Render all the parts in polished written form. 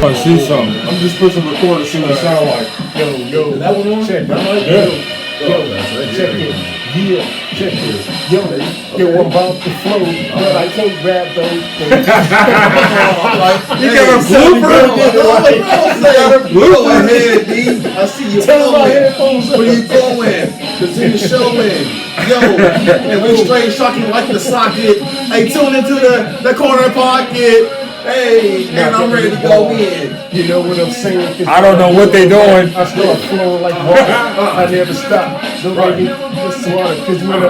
I see something. I'm just pushing record to see what it sound like. Yo, that one on? Check, man. Check it. Yeah, check it. Yo, I'm about to flow, but I can't grab those. You got a blooper? Go ahead, D. I see you flowing. Where you going? Cause in the showing. Yo, and we straight shocking like the socket. Hey, tune into the corner pocket. Hey, and I'm ready to go in. You know what I'm saying? I don't know what they doing. I start flowing like water. I never stop. Don't make me just water. Cause when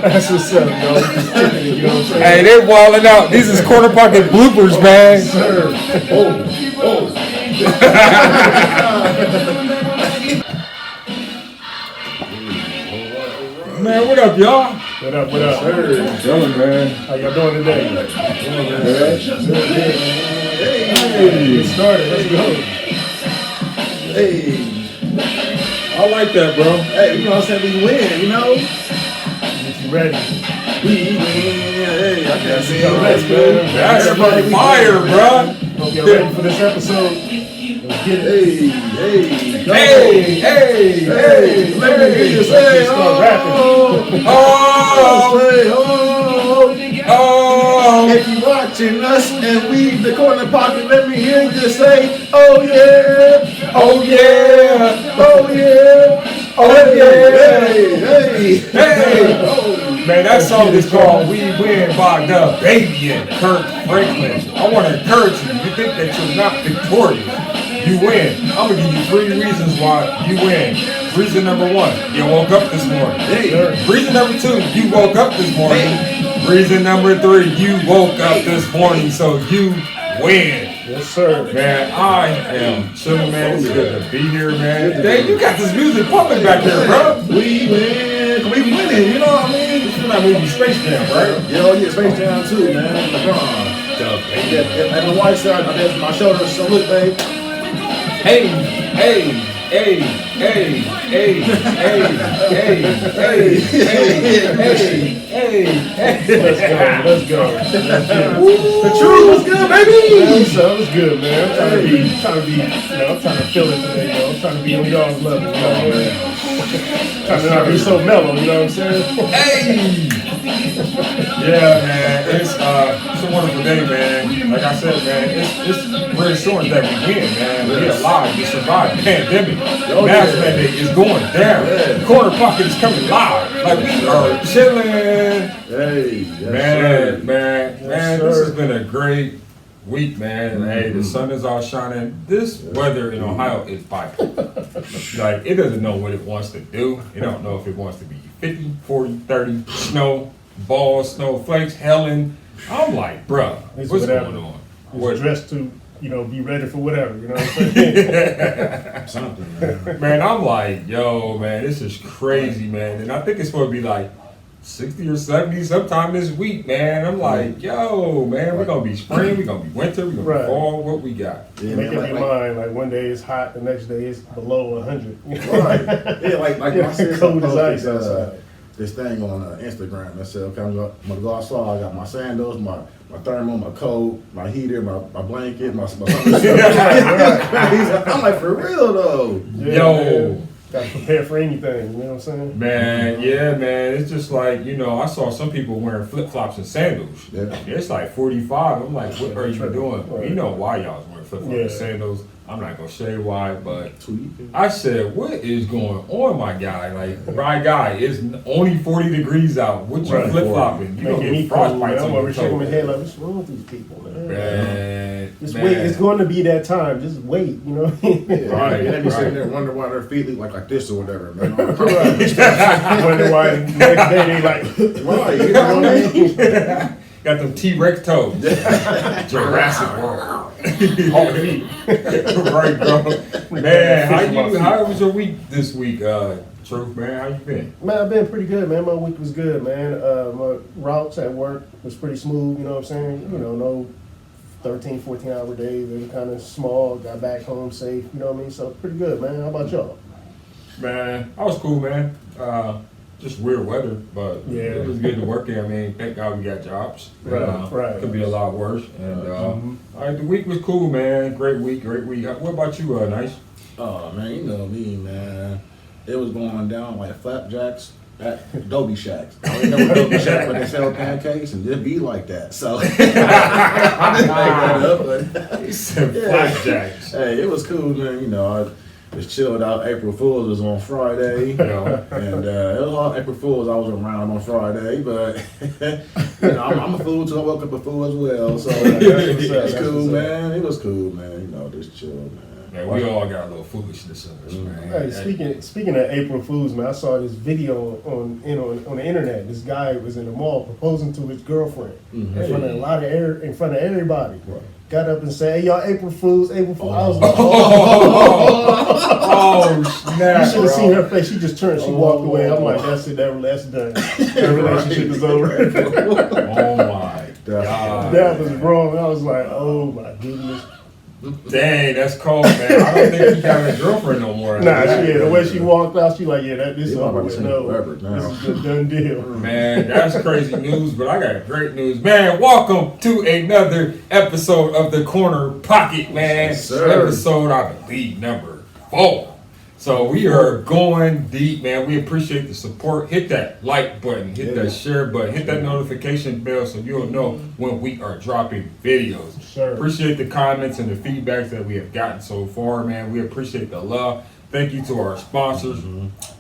that's what's up, yo. Just kicking it, you know what I'm saying? Hey, they walling out. These is corner pocket bloopers, man. Sir. Man, what up, y'all? What up? Sir, chilling, man. How y'all doing today? Good. Hey, get started. Let's go. Hey, I like that, bro. hey, you know what I'm saying? We win, you know? Get you ready. We win. Hey, I can't say Let's it. go. That's Everybody, fire, bro. Hope y'all ready for this episode. Let's get it. Hey, let me hear you say, Start rapping. If you watching us and we the corner pocket, let me hear you say, oh yeah, Oh, yeah. oh yeah, Oh, yeah. hey. Man, that song is called We Win by The Baby and Kirk Franklin. I want to encourage you. You think that you're not victorious. You win. I'm going to give you 3 reasons why you win. Reason number 1, you woke up this morning. Reason number 2, you woke up this morning. Reason number 3, you woke up this morning, so you win. Yes, sir. Man, I am chilling, man. It's good to be here, man. Dang, you got this music pumping back here, bro. We win. We winning, you know what I mean? It's like movie Space Jam, right? Yo, yeah, Space Jam too, man. LeBron. Yeah, and the white side, that's my shoulder, salute, babe. Hey, hey, hey, hey, hey, hey, hey, hey, hey. Let's go. The truth was good, baby. That was good, man. I'm trying to feel it today, yo. I'm trying to be on y'all's level, you know what I mean? Trying to not be so mellow, you know what I'm saying? Hey! Yeah, man, it's a wonderful day, man. Like I said, man, it's reassuring that we win, man. We're alive, we survived the pandemic. Mask mandate is going down. Corner pocket is coming live. Like we are chilling. Man, this has been a great week, man. Hey, the sun is all shining. This weather in Ohio is bipolar. Like, it doesn't know what it wants to do. It don't know if it wants to be 50, 40, 30, snow, balls, snowflakes, hailing. I'm like, bruh, what's going on? We're dressed to, be ready for whatever, you know what I'm saying? Something, man. Man, I'm like, yo, man, this is crazy, man. And I think it's supposed to be like 60 or 70 sometime this week, man. I'm like, yo, man, we're going to be spring, we're going to be winter, we're going to be fall, what we got? Yeah, make up your mind, like one day it's hot, the next day it's below 100. Right. Yeah, like I said, cold as ice outside. This thing on Instagram that said, okay, I'm gonna go outside. I got my sandals, my thermal, my coat, my heater, my blanket, my something. I'm like, for real though. Yeah, yo. Man. Gotta prepare for anything, you know what I'm saying? Man, yeah, man. It's just like, I saw some people wearing flip-flops and sandals. Yeah. It's like 45. I'm like, what are you doing? Right. You know why y'all was wearing flip-flops and sandals. I'm not going to say why, but Tweet. I said, what is going on, my guy? Like, my guy, it's only 40 degrees out. What you flip-flopping? You don't get frostbites on your shaking my toe. head like, what's wrong with these people, man? Man, wait. It's going to be that time. Just wait, you know? Right. They be sitting there wondering why their feet look like this or whatever, man. Wonder why the next day they like, Right, you know what I mean? got them T-Rex toes. Jurassic World. Right, bro. Man, how was your week this week, Truth, man? How you been? Man, I've been pretty good, man. My week was good, man. My routes at work was pretty smooth, you know what I'm saying? No 13, 14-hour days. They were kind of small. Got back home safe, you know what I mean? So pretty good, man. How about y'all? Man, I was cool, man. just weird weather, but Yeah. it was good to work here. I mean, thank God we got jobs. Right. Could be a lot worse. And all right, the week was cool, man. Great week. What about you, Nice? Oh man, you know me, man. It was going down like flapjacks at Adobe Shacks. I don't know what Adobe Shack, but they sell pancakes and just be like that. So I didn't make that up, but He said flapjacks. Hey, it was cool, man. You know, I was chilled out. April Fool's was on Friday, You know, and it was a lot of April Fool's I was around on Friday, but you know, I'm a fool too. I woke up a fool as well, so it's cool, man. It was cool, man. You know, just chill, man. man, we all got a little foolishness in us, man. Hey, speaking of April Fools, man, I saw this video on the internet. This guy was in the mall proposing to his girlfriend in front of in front of everybody. Right. Got up and said, "Hey, y'all, April Fools, April Fools." I was like, Oh, snap, you should have bro. seen her face. She just turned. She walked away. I'm like, that's it. That's done. That relationship is over. Oh, my God. That was wrong. I was like, oh my goodness. Dang, that's cold, man. I don't think he got a girlfriend no more. Nah, the way she walked out, she like, yeah, this is Yeah, over. I'm about to No, say forever now. this is a done deal. Man, that's crazy news, but I got great news. Man, welcome to another episode of The Corner Pocket, man. Yes, sir. Episode, I believe, number 4. So we are going deep, man. We appreciate the support. Hit that like button, hit that share button, hit that notification bell so you'll know when we are dropping videos. Sure. Appreciate the comments and the feedbacks that we have gotten so far, man. We appreciate the love. Thank you to our sponsors.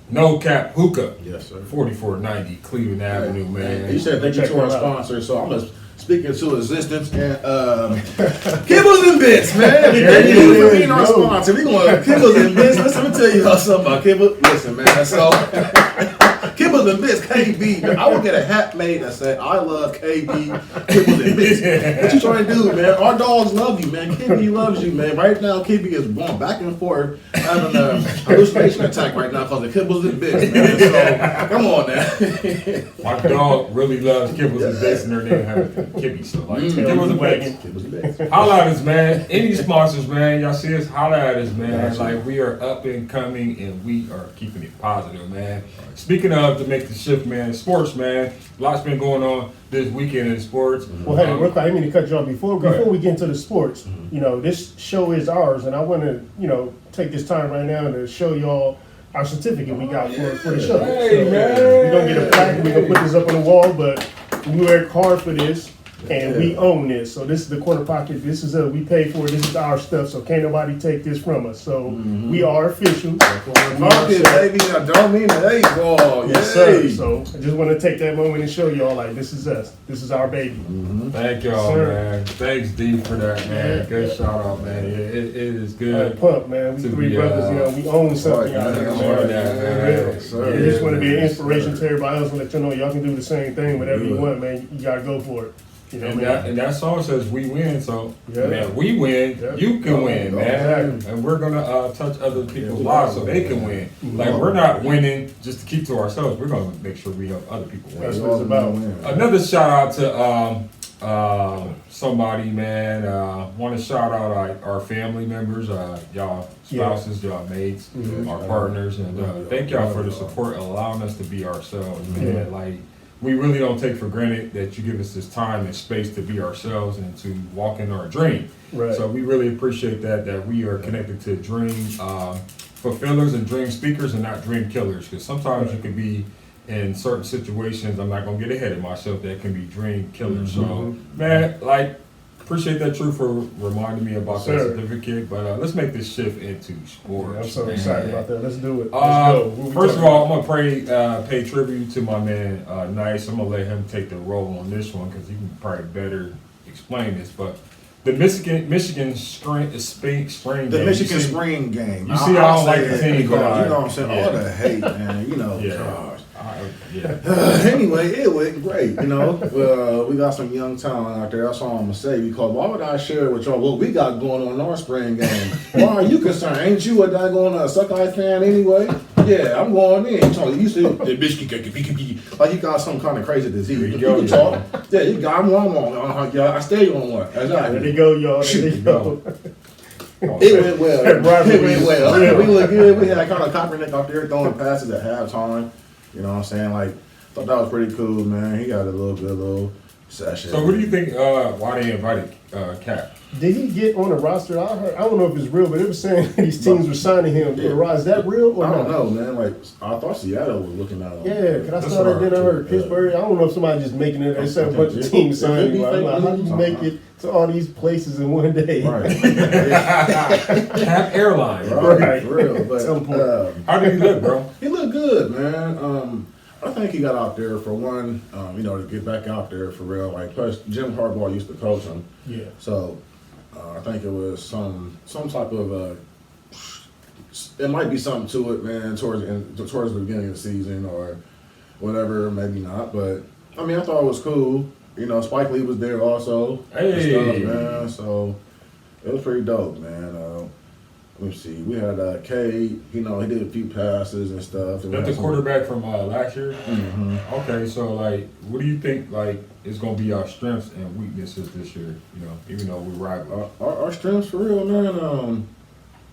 No Cap Hookah. Yes, sir. 4490 Cleveland Avenue, man. You said thank you Check to our them out. sponsor, so I'm just speaking to existence and Kibbles and Bits, man. Thank you for being our sponsor. We going Kibbles and Bits. Listen, let me tell you something about Kibbles. Listen, man. So Kibbles and Bits, KB. Man, I will get a hat made that said I love KB Kibbles and Bits. What you trying to do, man? Our dogs love you, man. Kibby loves you, man. Right now, Kibby is going back and forth having a hallucination attack right now because of Kibbles and Bits, man. So come on now. My dog really loves Kibbles and Bits, and her name has Kibby, so like Kibbles and Bits. Kibbles and Bits. Holla at us, man. Any sponsors, man. Y'all see us? Holla at us, man. Gotcha. Like, we are up and coming, and we are keeping it positive, man. Speaking of, to make the shift, man, sports, man. A lot's been going on this weekend in sports. Well, hey, real quick, I didn't mean to cut you off before we get into the sports. You know, this show is ours, and I want to, take this time right now to show y'all our certificate we got for the show. Hey, man. We're gonna get a plaque. We're gonna put this up on the wall, but we worked hard for this. And we own this, so this is the Corner Pocket. This is we pay for it. This is our stuff, so can't nobody take this from us. So we are official. Pocket, baby, I don't mean the 8 ball. Yes, sir. So I just want to take that moment and show y'all, like, this is us. This is our baby. Thank y'all, Sir. man. Thanks, D, for that, man. Good shout out, man. It is good. Pump, man. We To three be, brothers, we own something right, out here. man. More Man. of that, man. Yes, sir. We just want to be an inspiration to everybody else and let you know y'all can do the same thing. Whatever you want, man, you gotta go for it. You know And what I mean? that, and that song says we win, so Yeah. man, we win, Yeah. you can win, man. Exactly. And we're gonna touch other people's lives so they can win. Like, we're not winning just to keep to ourselves. We're gonna make sure we help other people That's win. what it's about. Another shout out to somebody, man. Want to shout out our family members, y'all spouses, y'all mates, our partners, and thank y'all for the support, allowing us to be ourselves, man. Yeah. Like, we really don't take for granted that you give us this time and space to be ourselves and to walk in our dream. Right. So we really appreciate that we are connected to dream fulfillers and dream speakers and not dream killers. Because sometimes you can be in certain situations, I'm not going to get ahead of myself, that can be dream killers. So, man, like, appreciate that, True, for reminding me about that Sir. certificate. But let's make this shift into sports. Yeah, I'm so man. excited about that. Let's do it. Let's go. What we First of talking all, I'm gonna pay tribute to my man Nice. I'm gonna let him take the role on this one because he can probably better explain this. But the Michigan spring game. The Michigan you see, spring game. you see, I don't say like the it team, because, but you know what I'm saying? yeah. All the hate, man. You know, Yeah. gosh. Yeah. Anyway, it went great. You know, we got some young talent out there. That's all I'm gonna say. Because why would I share with y'all what we got going on in our spring game? Why are you concerned? Ain't you a daggone Suckeye fan anyway? Yeah, I'm going in. You see, the Michigan, like you got some kind of crazy disease. There you You go, can talk. Yeah, you got I'm on. Yeah, I stay on one. There Exactly. they go, y'all. There they Shoot, go. It went well. That rivalry It went is well. real. We look good. We had kind of Kaepernick out there throwing passes at halftime. You know what I'm saying? Like, thought that was pretty cool, man. He got a good little session. So what do you think, why they invited Cap? Did he get on the roster? I don't know if it's real, but it was saying these teams were signing him to the roster. Is that real or I don't not? know, man. Like, I thought Seattle was looking at him. Yeah, because I That's saw that, what then I heard yeah. Pittsburgh. I don't know if somebody just making it. They said a bunch of teams signing him. I'm like, how do you make it to all these places in one day? Right. Cap Airline. Right. For real. But, Some point. How did he look, bro? he looked good, man. I think he got out there for one, to get back out there for real. Like, plus Jim Harbaugh used to coach him. Yeah. So I think it was some type of it might be something to it, man, towards the beginning of the season or whatever, maybe not. But I mean, I thought it was cool. You know, Spike Lee was there also. Hey. And stuff, man. So it was pretty dope, man. Let me see. We had Cade. He did a few passes and stuff. That's the quarterback from last year? Mm-hmm. Okay, so, like, what do you think, like, is going to be our strengths and weaknesses this year, even though we're rivals? Our strengths for real, man.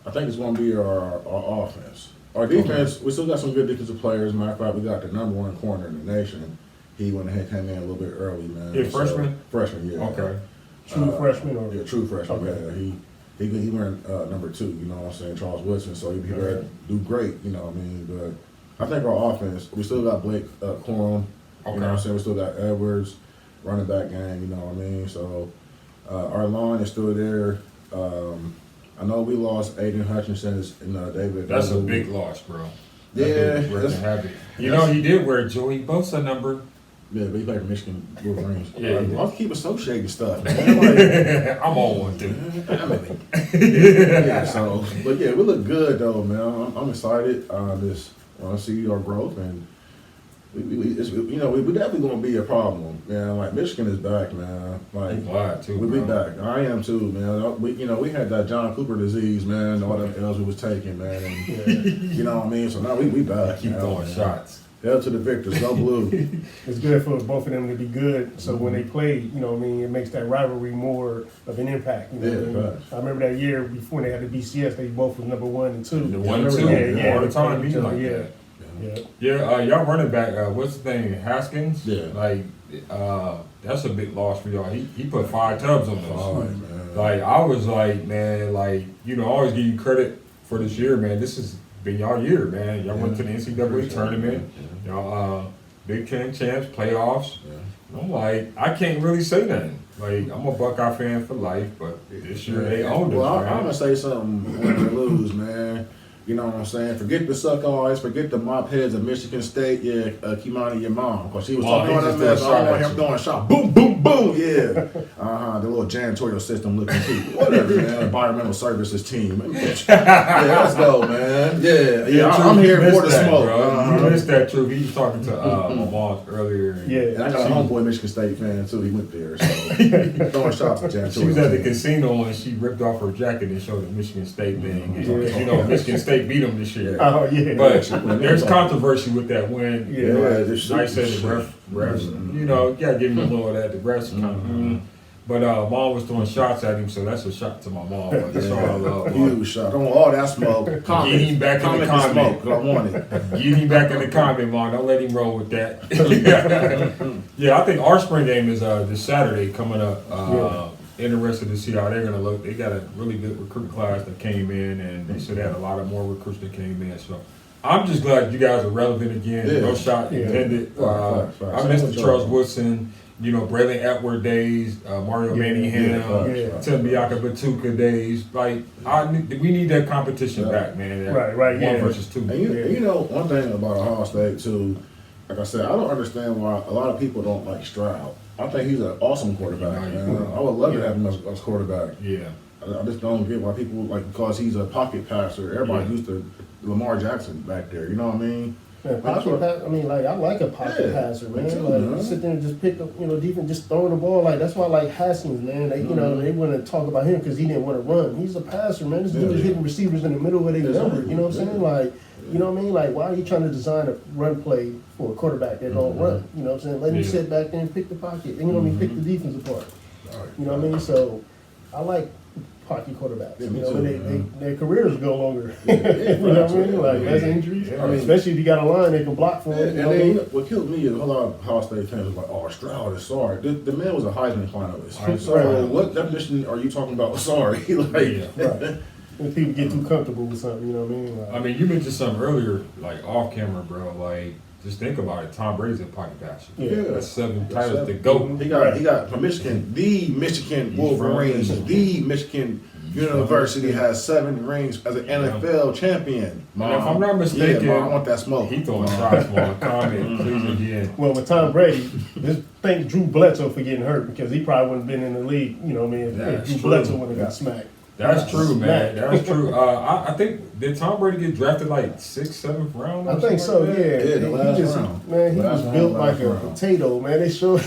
I think it's going to be our offense. Our defense, we still got some good defensive players. Matter of fact, we got the number one corner in the nation. He went ahead and came in a little bit early, man. Yeah, freshman? Freshman, yeah. Okay. True freshman or Yeah, true freshman. Okay. Yeah, he went number 2. You know what I'm saying? Charles Woodson. So he'd be ready to do great. You know what I mean? But I think our offense, we still got Blake Corum. Okay. You know what I'm saying? We still got Edwards, running back game. You know what I mean? So our line is still there. I know we lost Aiden Hutchinson and David. That's a big loss, bro. Yeah, he did wear Joey Bosa number. Yeah, but he played for Michigan Wolverines. Yeah, he did. I'll keep associating stuff, man. I'm on one, too. Yeah, so, but yeah, we look good though, man. I'm excited. Just want to see our growth, and we definitely gonna be a problem, man. Like Michigan is back, man. Like I'm glad, too, we bro. back. I am too, man. We had that John Cooper disease, man. All the L's we was taking, man. And you know what I mean. So now we back. Keep throwing shots. Hell to the victors, go blue. it's good for both of them to be good. So when they play, it makes that rivalry more of an impact. Right. I remember that year before they had the BCS, they both was number 1 and 2. The 1 and 2, all the time, Yeah, like yeah. that. Yeah. Y'all running back, what's his name, Haskins? Yeah. Like, that's a big loss for y'all. He put 5 tubs on us. Man. Like, I was like, man, I always give you credit for this year, man. This has been y'all year, man. Y'all went to the NCAA tournament. Y'all, Big Ten champs, playoffs. Yeah. I'm like, I can't really say nothing. Like, I'm a Buckeye fan for life, but this year they owned us, Well, I'm man. gonna say something when we lose, man. You know what I'm saying? Forget the suck eyes, forget the mop heads of Michigan State. Yeah, Kimani, your mom, because she was talking about that mess. I don't want him throwing a shot. Boom, boom, boom. Yeah. The little janitorial system looking too. Whatever, man. Environmental services team. Yeah, let's go, man. Yeah. I'm here for the smoke. You missed that, True. He was talking to my mom earlier. Yeah. And I got a homeboy Michigan State fan too. He went there, so throwing shots at janitorial. She was at the casino and she ripped off her jacket and showed the Michigan State thing. And, Michigan State beat them this year. Oh, yeah. But there's controversy with that win. Yeah, I said the refs, you gotta give him a little of that. The refs kind of. But mom was throwing shots at him, so that's a shot to my mom. But that's all I love. Huge shot. Don't want all that smoke. Get him back in the comment. Smoke, 'cause I want it. Get him back in the comment, Mom. Don't let him roll with that. Yeah, I think our spring game is this Saturday coming up. Interested to see how they're going to look. They got a really good recruit class that came in, and they said they had a lot of more recruits that came in. So I'm just glad you guys are relevant again. Yeah. No shot intended. Facts. I missed the Charles Woodson, Braylon Atwood days, Mario Manningham, Tim Biaka Batuka days. Like, we need that competition back, man. That Right, 1 versus 2. And one thing about Ohio State too, like I said, I don't understand why a lot of people don't like Stroud. I think he's an awesome quarterback, man. I would love to have him as quarterback. Yeah. I just don't get why people because he's a pocket passer. Everybody used to Lamar Jackson back there. You know what I mean? Man, pocket pass, I like a pocket passer, man. too, Like, man. sit there and just pick up, defense, just throwing the ball. Like, that's why I like Haskins, man. They, they want to talk about him because he didn't want to run. He's a passer, man. This dude is hitting receivers in the middle of their number. You know what I'm saying? Like, you know what I mean? Like, why are you trying to design a run play for a quarterback that don't run? You know what I'm saying? Let him sit back there and pick the pocket. And, pick the defense apart. You know what I mean? So, I like pocket quarterbacks. Yeah, You me know, too, their careers go longer. Yeah, You know what I mean? Like less injuries. Yeah, I mean- Especially if you got a line they can block for. And You know what I then mean? what killed me is a lot of Ohio State fans was like, "Oh, Stroud is sorry." The man was a Heisman finalist. Heisman So finalist. what definition are you talking about? Sorry, like. Yeah. Right. When people get too comfortable with something, you know what I mean? Like, I mean, you mentioned something earlier, like off camera, bro. Like, just think about it. Tom Brady's a pocket passer. Yeah. That's 7 That's titles to 7. go. He got from Michigan, the Michigan Wolverines, from the Michigan University has 7 rings as an NFL champion. And if I'm not mistaken, yeah, Mom, I want that smoke. He throwing shots for a comment, please again. well, with Tom Brady, just thank Drew Bledsoe for getting hurt because he probably wouldn't have been in the league, you know what I mean, if That's Drew true. Bledsoe would have got smacked. That's true, man. Smacked. That's true. I think, did Tom Brady get drafted like 6th, 7th round? Or I think so, something like yeah. that? Yeah, the last he just, round. Man, he Last was round, built last like a round. potato, man. They showed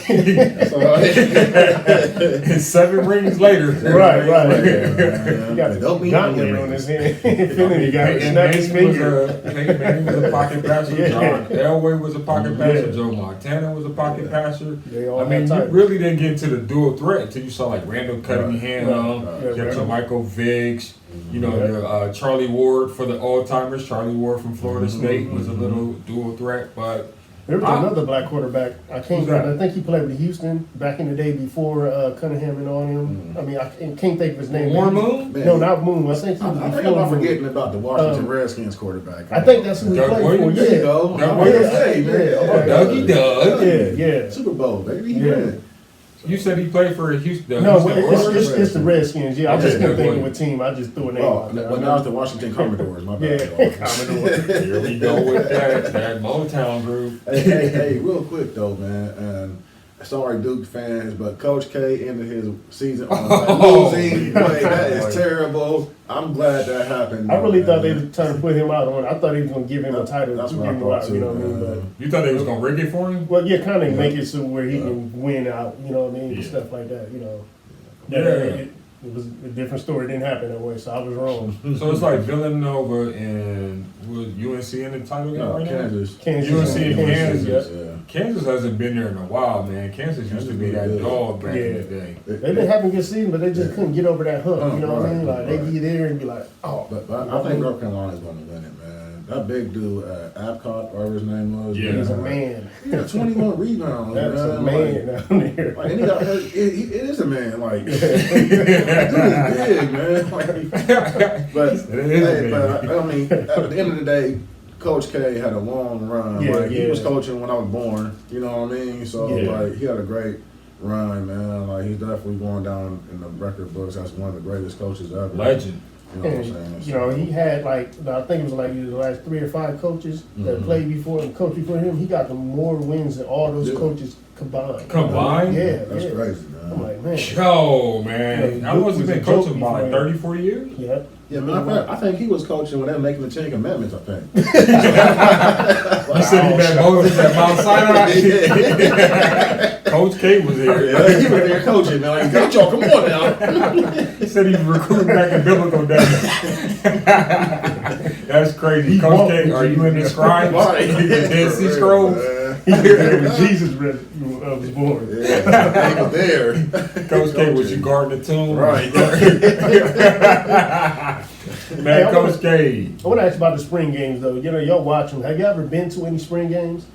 And 7 rings later. Right, right. He He got a gauntlet on his hand. Infinity got Peyton snap his Manning was finger. Peyton Manning was a pocket passer. Yeah. John Elway was a pocket passer. Yeah. Joe Montana was a pocket passer. They all I mean, had you titles. really didn't get into the dual threat until you saw like Randall Cunningham, Right. you got your Michael Viggs, you know, Yeah. your Charlie Ward for the old timers. Charlie Ward from Florida State was a little dual threat, but There was another black quarterback. I can't. Who's that? I think he played with Houston back in the day before Cunningham and all him. I mean, I can't think of his name. Warren Moon. Man, No, not Moon. I think he was I think before I'm not Moon. forgetting about the Washington Redskins quarterback. I think that's who he Doug played Williams? for. There you Yeah. go. Doug I'm Williams? gonna say, man. Yeah. Oh, Dougie Doug. Yeah. Super Bowl, baby. Yeah. Yeah. You said he played for Houston. No, Houston Oilers? it's the Redskins. Yeah, I just Okay, couldn't think of Doug a team. I just threw a name Oh, out there. but now it's the Washington Commodores. My bad. Yeah, Commodore. Here we go with that Motown group. Hey, real quick though, man. And sorry, Duke fans, but Coach K ended his season on a losing way. That is terrible. I'm glad that happened. I really thought they man. were trying to put him out on. I thought he was going to give him a title That's to what get I him thought out. too, You know what I mean? man. You thought they was gonna rig it for him? But well, yeah, kind of make it so where he can win out. You know what I mean? Yeah. Stuff like that. You know. Yeah. It was a different story. It didn't happen that way, so I was wrong. So it's like Villanova and was UNC in the title game No, right now? Kansas. UNC and Kansas. Yeah. Yeah. Kansas hasn't been there in a while, man. Kansas used to be that dog back in the day. They've been having good season, but they just couldn't get over that hump. You know what I mean? Right, Like they right. be there and be like, oh. But I think North Carolina's going to win it, man. That big dude, Apcott, whatever his name was. Yeah. He's a man. He got 21 rebounds. That's a man down there. Like, and he got hurt. It is a man. Like, dude is big, man. Like, but It is hey, big. but I mean, at the end of the day, Coach K had a long run. Yeah, Like, he yeah. was coaching when I was born. You know what I mean? So Yeah. like, he had a great run, man. Like, he's definitely going down in the record books as one of the greatest coaches ever. Legend. You know what I'm saying? And, you know, he had like, I think it was like the last 3 or 5 coaches that played before and coached before him. He got the more wins than all those Yeah. coaches combined. Combined? Yeah, That's yeah. crazy, man. I'm like, man. Yo, man. Yeah, I wasn't we've been been coaching joking about like before. 30, 40 years. Yeah. Yeah, man, I think he was coaching when they were making the Ten Commandments, I think. You said he met Moses at Mount Sinai. Coach K was there. Yeah, he was there coaching, man. Like, coach, y'all, come on now. He said he was recruiting back in biblical days. That's crazy. He Coach walked K, with are you in the Jesus. scribes? Right. The Dead Sea Scrolls? He was there when Jesus was born. Yeah, he was there. Coach K, was you guarding the tomb? Right. Man, Coach K. I want to ask you about the spring games, though. You know, y'all watch them. Have you ever been to any spring games?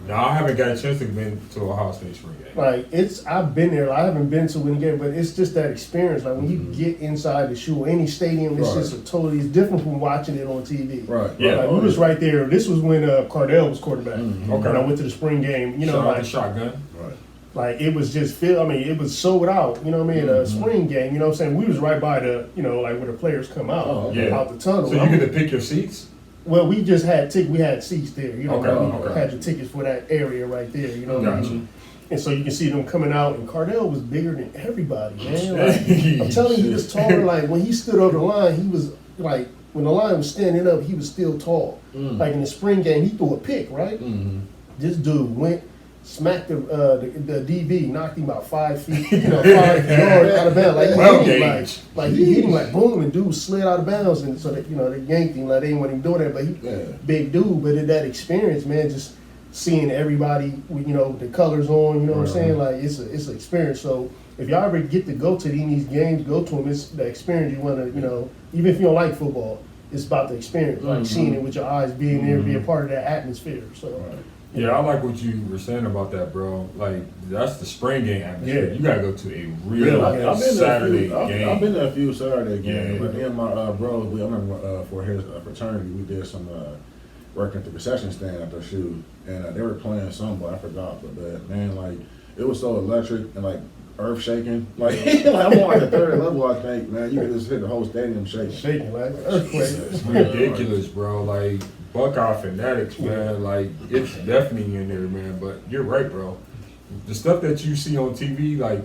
No, I haven't got a chance to been to a Ohio State spring game. Like, I've been there. Like, I haven't been to any game, but it's just that experience. Like, when you get inside the shoe, any stadium, it's Right. just it's different from watching it on TV. Right. Yeah. Like, we was right there. This was when Cardell was quarterback. Okay. And I went to the spring game. You know, Shout out like, to Shotgun. Right. like it was just it was sold out, you know what I mean, a spring game, you know what I'm saying? We was right by the, you know, like where the players come out, Oh, okay. out the tunnel. So you get to pick your seats? Well, we just had we had seats there, you know, Okay, like, we okay. had the tickets for that area right there, you know what I Gotcha. mean? And so you can see them coming out, and Cardell was bigger than everybody, man. Like, I'm telling you, he was taller. Like when he stood over the line, he was like, when the line was standing up, he was still tall. Like in the spring game, he threw a pick, right? This dude went, smacked the DB, knocked him about 5 feet, 5 yards out of bounds. Like, Well he hit him gauged. like he hit him like boom, and dude slid out of bounds, and so that they yanked him like they didn't want him doing that. But he, big dude, but in that experience, man, just seeing everybody with, the colors on, you know what I'm saying? Like, it's an experience. So if y'all ever get to go to these games, go to them. It's the experience you want to, even if you don't like football, it's about the experience, like seeing it with your eyes, being there, being part of that atmosphere. So. Yeah, I like what you were saying about that, bro. Like, that's the spring game atmosphere. You gotta go to a real Saturday game. I've been to a few Saturday games. But me and my bro, I remember for his fraternity, we did some working at the concession stand at the shoe, and they were playing some, but I forgot. But man, like, it was so electric and like earth shaking. Like, I'm on like the third level, I think. Man, you could just hit the whole stadium shaking Like earthquake. It's ridiculous, bro. Like, Buckeye fanatics, man. Like, it's definitely in there, man. But you're right, bro. The stuff that you see on TV, like,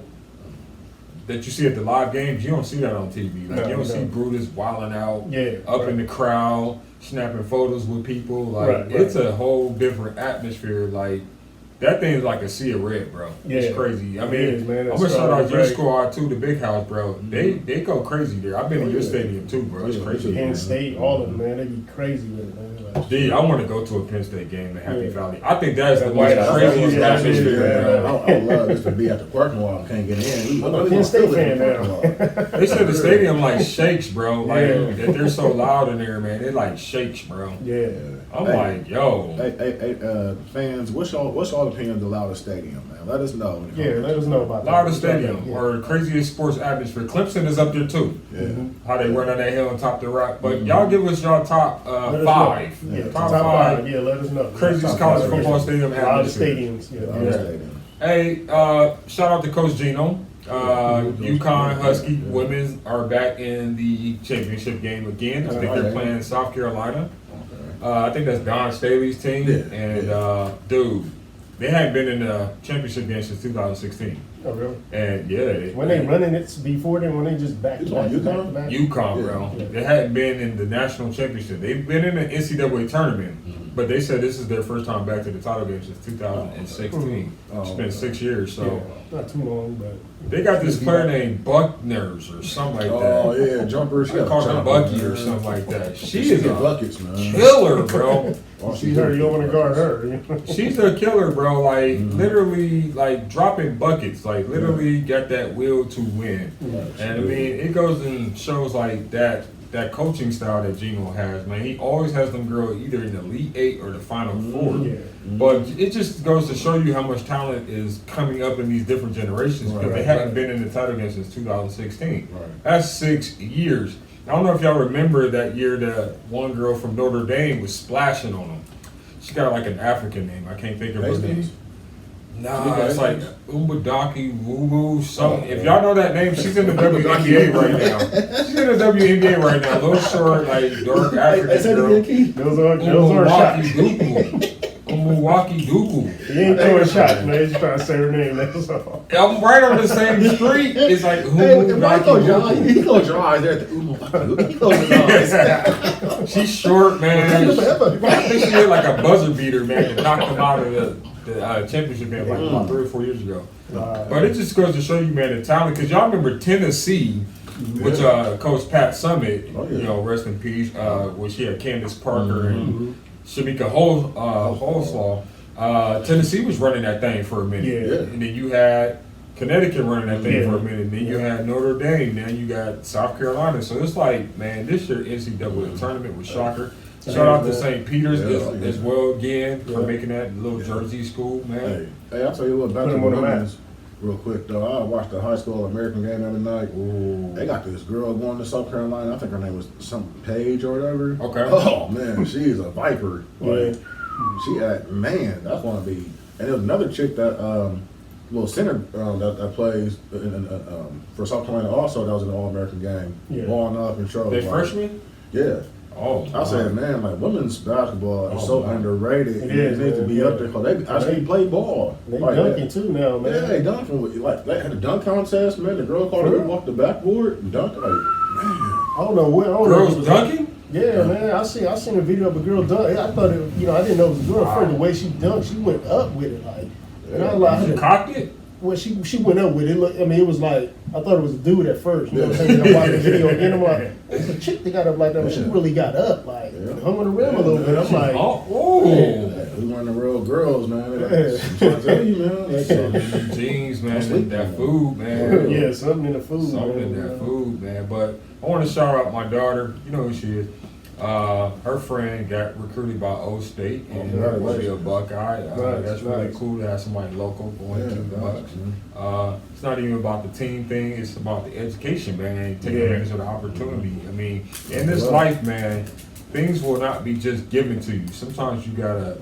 that you see at the live games, you don't see that on TV. Like, you don't see Brutus wilding out up in the crowd, snapping photos with people. Like, it's a whole different atmosphere. Like, that thing is like a sea of red, bro. It's crazy. I mean, I'm gonna shout out your squad too, the Big House, bro. They go crazy there. I've been in your stadium too, bro. It's crazy. Penn State, all of them, man. They be crazy with it, man. Dude, I want to go to a Penn State game in Happy Valley. I think that's the most craziest atmosphere, man. I would love just to be at the parking lot and can't get in. I'm a Penn State fan now. They said the stadium like shakes, bro. Like that they're so loud in there, man. It like shakes, bro. I'm like, yo. Hey, fans, what's y'all opinion of the loudest stadium, man? Let us know. Let us know about that. Loudest stadium or craziest sports atmosphere. Clemson is up there too. How they run on that hill on top of the rock. But y'all give us y'all top 5. Top 5. Yeah, let us know. Craziest college football stadium atmosphere. Stadiums. Hey, shout out to Coach Gino. UConn Husky women are back in the championship game again. I think they're playing South Carolina. I think that's Don Staley's team. And dude, they hadn't been in the championship game since 2016. Oh, really? And when they running it before then, when they just back to back. UConn, bro. They hadn't been in the national championship. They've been in the NCAA tournament, but they said this is their first time back to the title game since 2016. It's been 6 years, so not too long, but they got this player named Buckners or something like that. Oh yeah, jumpers. I call her Bucky or something like that. She is a buckets, man. killer, bro. She's her. You don't want to guard her. She's a killer, bro. Like literally, like dropping buckets. Like literally, got that will to win. And I mean, it goes and shows like that coaching style that Gino has, man. He always has them girls either in the Elite 8 or the Final 4. But it just goes to show you how much talent is coming up in these different generations because they haven't been in the title game since 2016. That's 6 years. I don't know if y'all remember that year that one girl from Notre Dame was splashing on them. She got like an African name. I can't think of her name. Nah, it's like Umbadaki Woo something. If y'all know that name, she's in the WNBA right now. She's in the WNBA right now. A little short, like dark African girl. Those are shots. Milwaukee Dooku. He ain't throwing shots, man. He's trying to say her name. That's all. I'm right on the same street. It's like he closed your eyes there at the He closed his eyes. She's short, man. I think she hit like a buzzer beater, man, and knocked them out of the championship game like about 3 or 4 years ago. But it just goes to show you, man, the talent. Because y'all remember Tennessee, which Coach Pat Summitt, you know, rest in peace, where she had Candace Parker and Shamika Holslaw. Tennessee was running that thing for a minute. And then you had Connecticut running that thing for a minute. And then you had Notre Dame. Now you got South Carolina. So it's like, man, this year NCAA tournament was shocker. Shout out to St. Peter's as well again for making that little Jersey school, man. Hey, I'll tell you what, back to the women's real quick though. I watched the high school American game the other night. Ooh. They got this girl going to South Carolina. I think her name was some Paige or whatever. Okay. Oh man, she's a viper. Like she had that's gonna be. And there's another chick that little center that plays for South Carolina also. That was in the All-American game. Balling up and Charlotte. They freshman? Yeah. Oh, I said, man, like women's basketball is so underrated. It needs to be up there because they actually play ball. They dunking too now, man. Yeah, they dunking. Like they had a dunk contest, man. The girl called her off the backboard and dunked. Like, man, I don't know what. Girls dunking? Yeah, man. I seen a video of a girl dunk. I thought it, I didn't know it was a girl. The way she dunked, she went up with it, like. And I was like, she cocked it. Well, she went up with it. It was like, I thought it was a dude at first. You know what I'm saying? I watched the video again. I'm like, it's a chick that got up like that. But she really got up, like, hung on the rim a little bit. I'm like, we weren't the real girls, man. I'm trying to tell you, man. Like, Something in the jeans, man. That food, man. Yeah, something in the food. Something in that food, man. But I want to shout out my daughter. You know who she is. Her friend got recruited by O State and will be a Buckeye. That's really cool to have somebody local going to the Bucks. It's not even about the team thing; it's about the education, man. Taking advantage of the opportunity. I mean, in this life, man, things will not be just given to you. Sometimes you gotta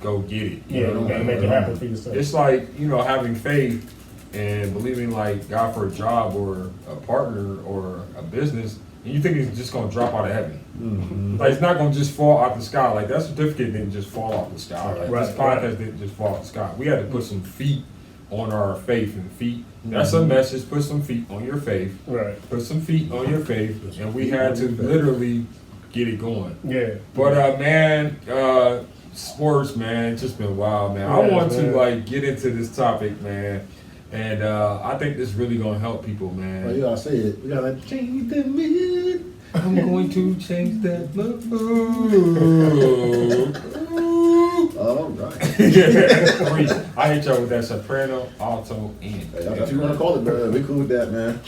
go get it. You gotta make it happen for yourself. It's like having faith and believing God for a job or a partner or a business. And you think it's just gonna drop out of heaven. Mm-hmm. It's not gonna just fall out the sky. That certificate didn't just fall off the sky. This podcast didn't just fall off the sky. We had to put some feet on our faith, and feet. That's a message. Put some feet on your faith. Right. Put some feet on your faith, and we had to literally get it going. Yeah. But man, sports, man, it's just been wild, man. I want to get into this topic, man. And I think this really gonna help people, man. Well, you gotta say it. We gotta change the mood. I'm going to change that mood. All right. I hate y'all with that soprano, alto, and. Hey, if you wanna call it, brother, we cool with that, man.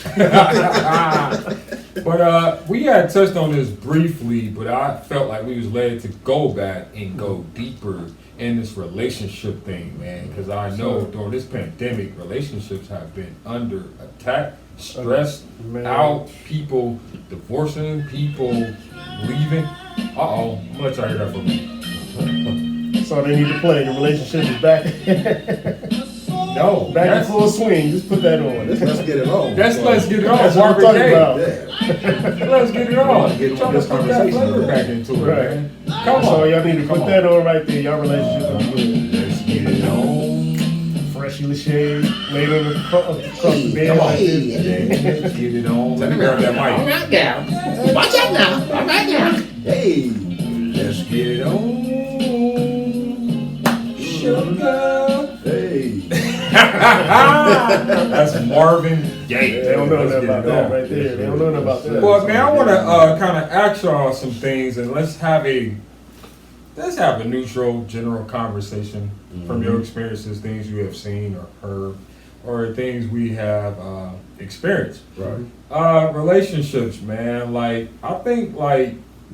But we had touched on this briefly, but I felt like we was led to go back and go deeper in this relationship thing, man, because I know during this pandemic, relationships have been under attack, stressed out, people divorcing, people leaving. I'm gonna let y'all hear that from me. So they need to play. The relationship is back. No, back in full swing. Just put that on. Let's get it on. Let's get it on. That's what we're talking about. Let's get it on. Get Trying to put that flavor back into it, man. Come on. So y'all need to put that on right there. Y'all relationship is good. Let's get it on. Freshly shaved, laid on across the bed. Come on. Like this. Let's get it on. Let me grab that mic. All right, now. Watch out now. All right, now. Hey. Let's get it on. Sugar. Hey. That's Marvin Gaye. They don't know nothing about that right there. They don't know nothing about that. Well, man, I want to kind of ask y'all some things, and let's have a neutral, general conversation from your experiences, things you have seen or heard, or things we have experienced. Right. Relationships, man. I think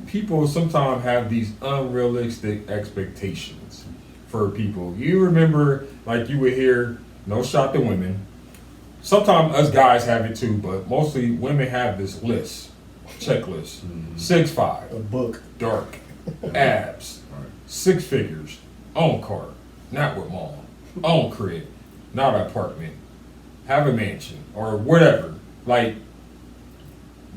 people sometimes have these unrealistic expectations for people. You remember, you would hear, no shot to women. Sometimes us guys have it too, but mostly women have this checklist. 6'5", A book. dark, abs, 6 figures, own car, not with mom, own crib, not an apartment, have a mansion, or whatever.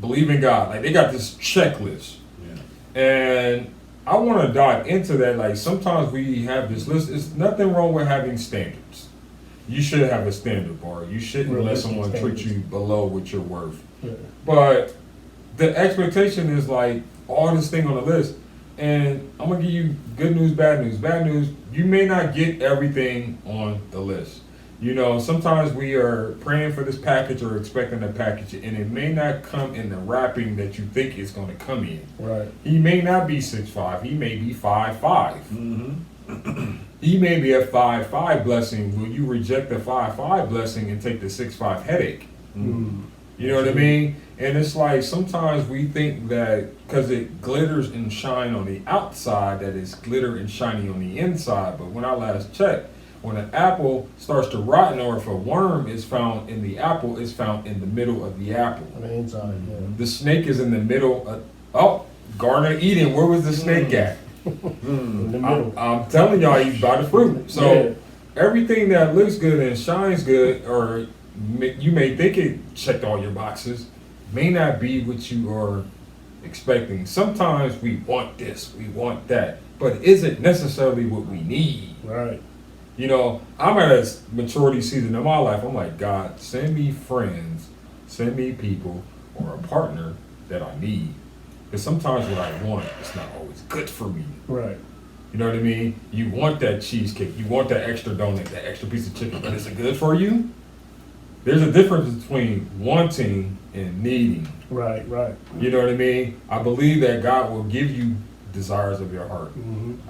Believe in God. They got this checklist. Yeah. And I want to dive into that. Sometimes we have this list. There's nothing wrong with having standards. You should have a standard bar. You shouldn't let someone treat you below what you're worth. Yeah. But the expectation is all this thing on the list. And I'm going to give you good news, bad news. Bad news, you may not get everything on the list. Sometimes we are praying for this package or expecting a package, and it may not come in the wrapping that you think it's going to come in. Right. He may not be 6'5", he may be 5'5". Mm-hmm. He may be a 5'5" blessing. Will you reject the 5'5" blessing and take the 6'5" headache? Mm-hmm. You know what I mean? And it's sometimes we think that because it glitters and shine on the outside, that it's glitter and shiny on the inside. But when I last checked, when an apple starts to rotten, or if a worm is found in the apple, it's found in the middle of the apple. On the inside, yeah. The snake is in the middle of, Garden of Eden, where was the snake at? In the middle. I'm telling y'all, he's by the fruit. So everything that looks good and shines good, or you may think it checked all your boxes, may not be what you are expecting. Sometimes we want this, we want that, but it isn't necessarily what we need. Right. I'm at a maturity season in my life. I'm like, God, send me friends, send me people, or a partner that I need. Because sometimes what I want is not always good for me. Right. You know what I mean? You want that cheesecake, you want that extra donut, that extra piece of chicken, but is it good for you? There's a difference between wanting and needing. Right. You know what I mean? I believe that God will give you desires of your heart.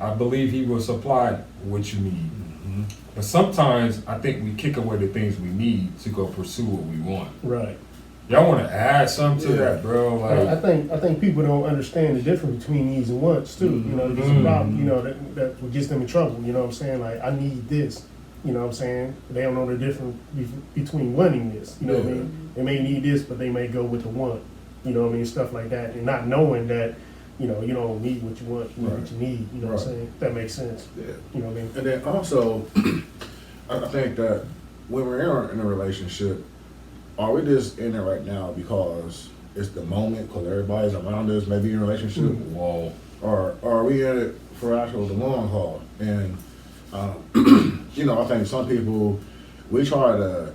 I believe he will supply what you need. But sometimes I think we kick away the things we need to go pursue what we want. Right. Y'all want to add something to that, bro? Like, I think people don't understand the difference between needs and wants too. You know, there's a problem. You know, that what gets them in trouble. You know what I'm saying? Like, I need this. You know what I'm saying? They don't know the difference between wanting this. You know what I mean? They may need this, but they may go with the want. You know what I mean? Stuff like that, and not knowing that. You know, you don't need what you want. You need what you need. You know what I'm saying? That makes sense. Yeah. You know what I mean? And then also, I think that when we're in a relationship, are we just in it right now because it's the moment, because everybody's around us, maybe in a relationship? whoa. Or are we in it for actual the long haul? And, you know, I think some people, we try to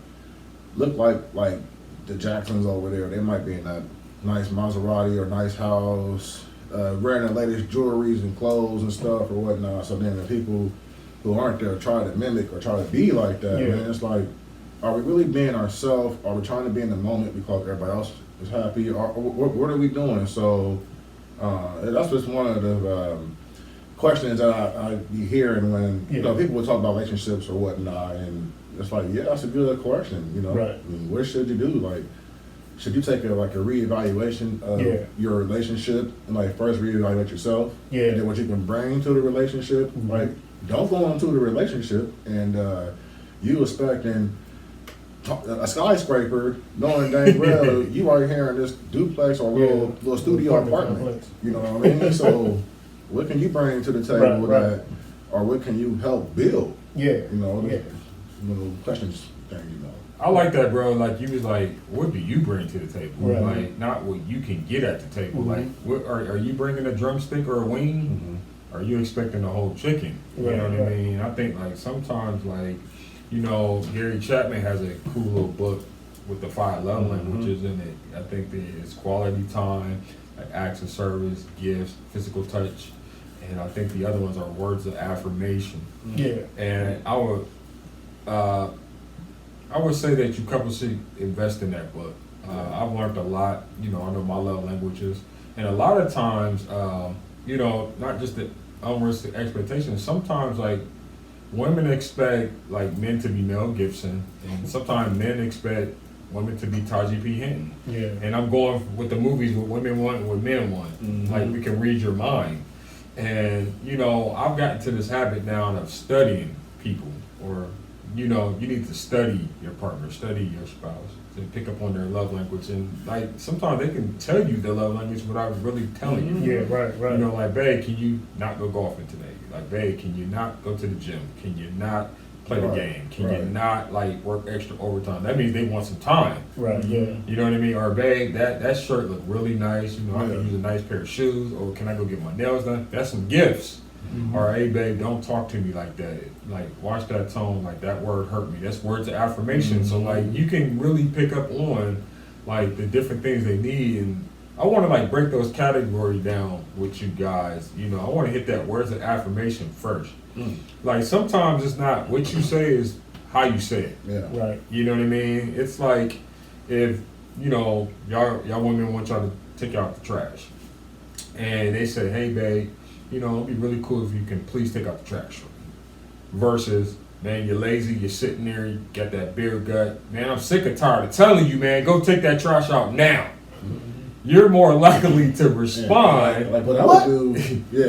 look like the Jacksons over there. They might be in that nice Maserati or nice house, wearing the latest jewelries and clothes and stuff or whatnot. So then the people who aren't there try to mimic or try to be like that. Man, it's like, are we really being ourselves? Are we trying to be in the moment because everybody else is happy? Or what are we doing? So that's just one of the questions that I be hearing when you know people will talk about relationships or whatnot, and it's like, yeah, that's a good question. You know, Right. I mean, what should you do? Like, should you take a reevaluation of your relationship and like first reevaluate yourself? Yeah. And then what you can bring to the relationship. Like, don't go into the relationship and you expecting a skyscraper, knowing dang well you are here in this duplex or little studio apartment. You know what I mean? So, what can you bring to the table that, or what can you help build? You know, questions thing. You know. I like that, bro. Like, you was like, what do you bring to the table? Right. Like, not what you can get at the table. Like, what are you bringing a drumstick or a wing? Are you expecting a whole chicken? You know what I mean? I think like sometimes like, you know, Gary Chapman has a cool little book with the 5 love languages in it. I think it's quality time, like acts of service, gifts, physical touch, and I think the other ones are words of affirmation. And I would say that you couples should invest in that book. I've learned a lot. You know, I know my love languages, and a lot of times, you know, not just the unrealistic expectations. Sometimes, like, women expect like men to be Mel Gibson, and sometimes men expect women to be Taji P. Henson. And I'm going with the movies what women want and what men want. Like, we can read your mind. And, you know, I've gotten to this habit now of studying people, or, you know, you need to study your partner, study your spouse, to pick up on their love language. And, like, sometimes they can tell you their love language without really telling you. Right. You know, like, babe, can you not go golfing today? Like, babe, can you not go to the gym? Can you not play the game? Can you not, like, work extra overtime? That means they want some time. You know what I mean? Or, babe, that shirt look really nice. You know, I can use a nice pair of shoes. Or can I go get my nails done? That's some gifts. Or, hey, babe, don't talk to me like that. Like, watch that tone. Like, that word hurt me. That's words of affirmation. So, like, you can really pick up on, like, the different things they need. And I want to, like, break those categories down with you guys. You know, I want to hit that words of affirmation first. Like, sometimes it's not what you say, is how you say it. You know what I mean? It's like, if, you know, y'all women want y'all to take out the trash, and they say, hey, babe, you know, it'd be really cool if you can please take out the trash for me. Versus, man, you're lazy, you're sitting there, you got that beer gut. Man, I'm sick and tired of telling you, man, go take that trash out now. You're more likely to respond. Like what I would do,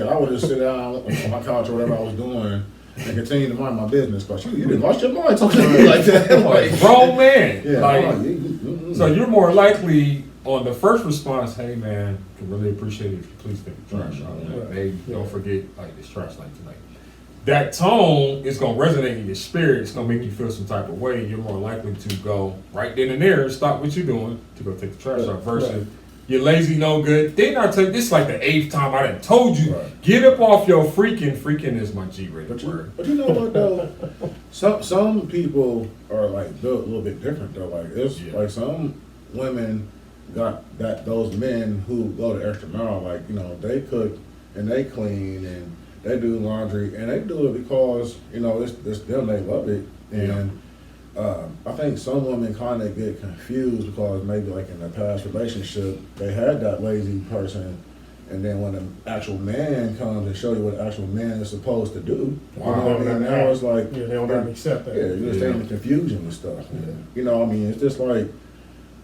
I would just sit down on my couch or whatever I was doing and continue to mind my business. Because you didn't lost your mind talking to me like that. Like, grown man. So you're more likely on the first response, hey man, could really appreciate it if you please take the trash out. Like, hey, don't forget, like, this trash like tonight. That tone is gonna resonate in your spirit. It's gonna make you feel some type of way. You're more likely to go right then and there, stop what you're doing to go take the trash out. Versus you're lazy, no good. Didn't I tell you, this is like the 8th time I done told you, get up off your freaking is my G-rated word. But you know what though? Some people are like built a little bit different though. Like it's like some women got those men who go the extra mile. Like, you know, they cook and they clean and they do laundry, and they do it because, you know, it's them, they love it. And I think some women kind of get confused because maybe like in the past relationship, they had that lazy person And then when the actual man comes and show you what the actual man is supposed to do, Wow. you know, now it's like, Yeah, they don't have to accept that. yeah, you're just staying in confusion and stuff. Yeah. You know, I mean, it's just like,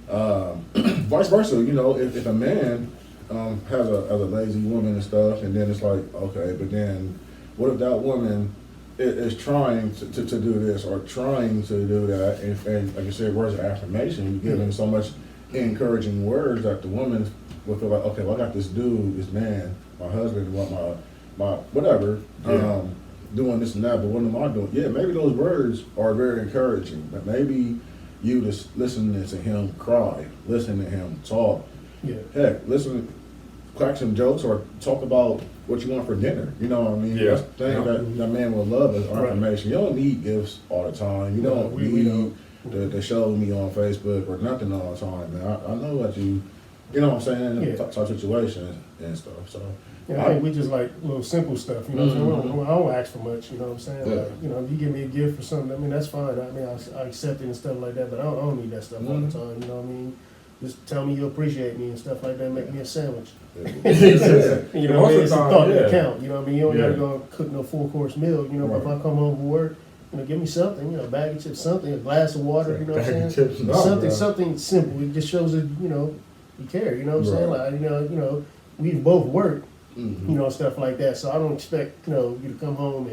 vice versa. You know, if a man has a lazy woman and stuff, and then it's like, okay, but then what if that woman is trying to do this or trying to do that, and like you said, words of affirmation, you give them so much encouraging words that the woman will feel like, okay, well, I got this dude, this man, my husband, my whatever, doing this and that, but what am I doing? Yeah, maybe those words are very encouraging, but maybe you just listening to him cry, listening to him talk. Yeah. Heck, listen, crack some jokes or talk about what you want for dinner. You know what I mean? Yeah. That's the thing that man will love is information. You don't need gifts all the time. You don't need to show me on Facebook or nothing all the time, man. I know what you know what I'm saying? Yeah. Type situations and stuff. So Yeah, I think we just like little simple stuff, you know what I'm saying? I don't ask for much, you know what I'm saying? Yeah. Like, you know, if you give me a gift or something, I mean, that's fine. I mean, I accept it and stuff like that, but I don't need that stuff all the time, you know what I mean? Just tell me you appreciate me and stuff like that, make me a sandwich. You know what I mean? It's a thought that count, you know what I mean? You don't gotta go cook no 4-course meal, you know, but if I come home from work, you know, give me something, you know, a bag of chips, something, a glass of water, you know what I'm saying? Something simple. It just shows that, you know, you care, you know what I'm saying? Like, you know, we both work, you know, stuff like that. So I don't expect, you know, you to come home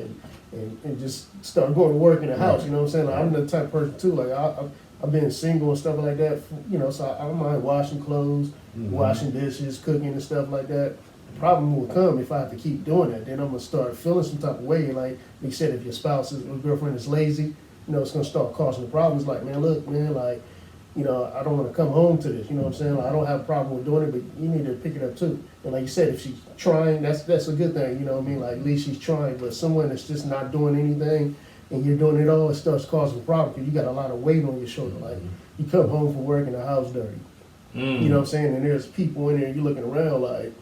and just start going to work in the house, you know what I'm saying? Like, I'm the type of person too, like I've been single and stuff like that, you know, so I don't mind washing clothes, washing dishes, cooking and stuff like that. The problem will come if I have to keep doing that. Then I'm gonna start feeling some type of way. Like you said, if your spouse or girlfriend is lazy, you know, it's gonna start causing problems. Like, man, look, man, like, you know, I don't want to come home to this. You know what I'm saying? Like, I don't have a problem with doing it, but you need to pick it up too. And like you said, if she's trying, that's a good thing. You know what I mean? Like, at least she's trying. But someone that's just not doing anything, and you're doing it all, it starts causing problems because you got a lot of weight on your shoulder. Like, you come home from work and the house dirty. You know what I'm saying? And there's people in there, you're looking around like,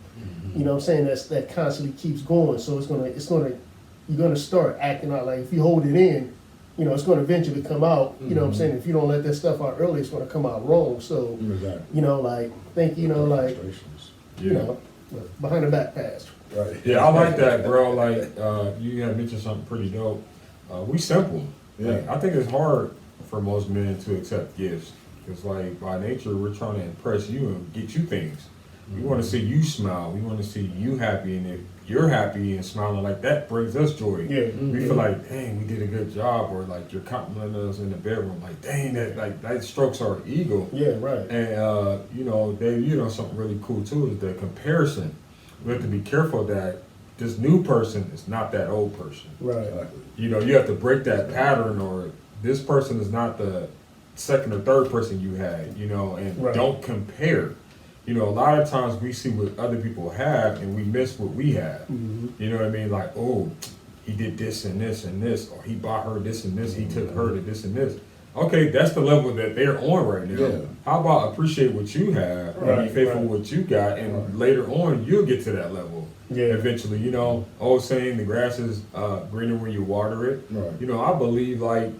you know what I'm saying? That constantly keeps going. So you're gonna start acting out like, if you hold it in, you know, it's gonna eventually come out. You know what I'm saying? If you don't let that stuff out early, it's gonna come out wrong. So, you know, like, you know, behind the back pass. Right. Yeah, I like that, bro. Like, you had mentioned something pretty dope. We simple. Yeah. Like, I think it's hard for most men to accept gifts. Because, like, by nature, we're trying to impress you and get you things. We want to see you smile. We want to see you happy. And if you're happy and smiling, like, that brings us joy. Yeah. We feel like, dang, we did a good job. Or, like, you're complimenting us in the bedroom. Like, dang, that strokes our ego. Yeah, right. And, you know, Dave, you know, something really cool, too, is the comparison. We have to be careful that this new person is not that old person. Right. Exactly. You know, you have to break that pattern, or this person is not the second or third person you had, you know, and don't compare. You know, a lot of times we see what other people have and we miss what we have. You know what I mean? Like, oh, he did this and this and this, or he bought her this and this, he took her to this and this. Okay, that's the level that they're on right now. Yeah. How about appreciate what you have and be faithful with what you got, and later on you'll get to that level. Eventually, you know, old saying, the grass is greener when you water it. You know, I believe, like,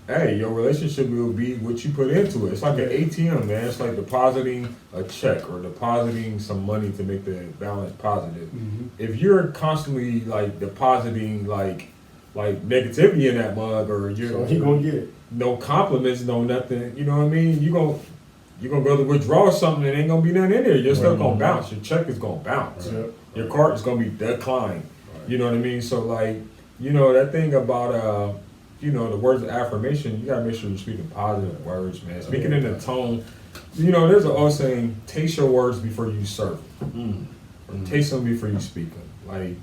hey, your relationship will be what you put into it. It's like an ATM, man. It's like depositing a check or depositing some money to make the balance positive. If you're constantly, like, depositing like negativity in that mug, or you're gonna get it. No compliments, no nothing, you know what I mean? You're gonna go to withdraw something and ain't gonna be nothing in there. Your stuff gonna bounce. Your check is gonna bounce. Your card is gonna be declined. You know what I mean? So, like, you know, that thing about you know, the words of affirmation, you gotta make sure you're speaking positive words, man. Speaking in a tone. You know, there's an old saying, taste your words before you serve them. Or taste them before you speak them. Like,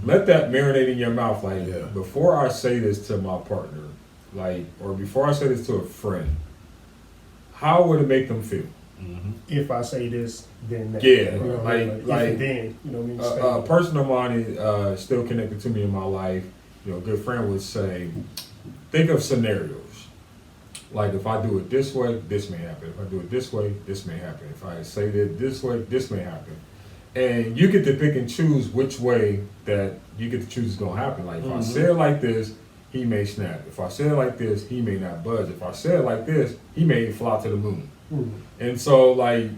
let that marinate in your mouth. Like, before I say this to my partner, like, or before I say this to a friend, how would it make them feel? If I say this, then that. Yeah, you know, like then, you know what I mean? A person of mine is still connected to me in my life. You know, a good friend would say, think of scenarios. Like, if I do it this way, this may happen. If I do it this way, this may happen. If I say it this way, this may happen. And you get to pick and choose which way that you get to choose is going to happen. Like, if I say it like this, he may snap. If I say it like this, he may not budge. If I say it like this, he may fly to the moon. And so, like,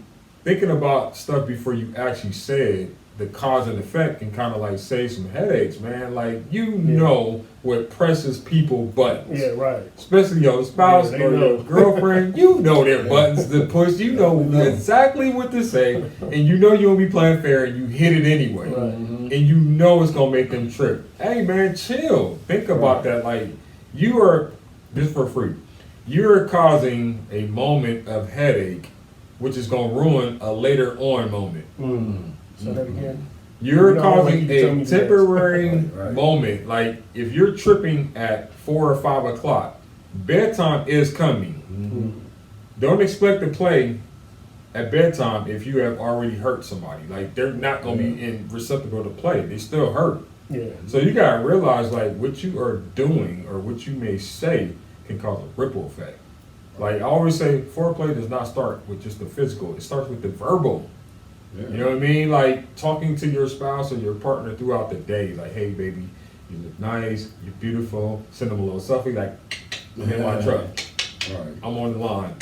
thinking about stuff before you actually said the cause and effect can kind of like save some headaches, man. Like you know what presses people buttons. Yeah, right. Especially your spouse Yeah, they or know. your girlfriend, you know their buttons to push. You know exactly what to say, and you know you won't be playing fair, and you hit it anyway, Right. and you know it's gonna make them trip. Hey man, chill. Think about that. Like you are just for free. You're causing a moment of headache, which is gonna ruin a later on moment. Say that again. You're No, causing like you told me a to temporary Right. moment. Like if you're tripping at 4 or 5 o'clock, bedtime is coming. Don't expect to play at bedtime if you have already hurt somebody. Like they're not gonna be in receptacle to play. They still hurt. Yeah. So you gotta realize like what you are doing or what you may say can cause a ripple effect. Like I always say, foreplay does not start with just the physical. It starts with the verbal. Yeah. You know what I mean? Like talking to your spouse or your partner throughout the day. Like, hey, baby, you look nice. You're beautiful. Send them a little selfie. Like, I'm in my truck. Right. I'm on the line.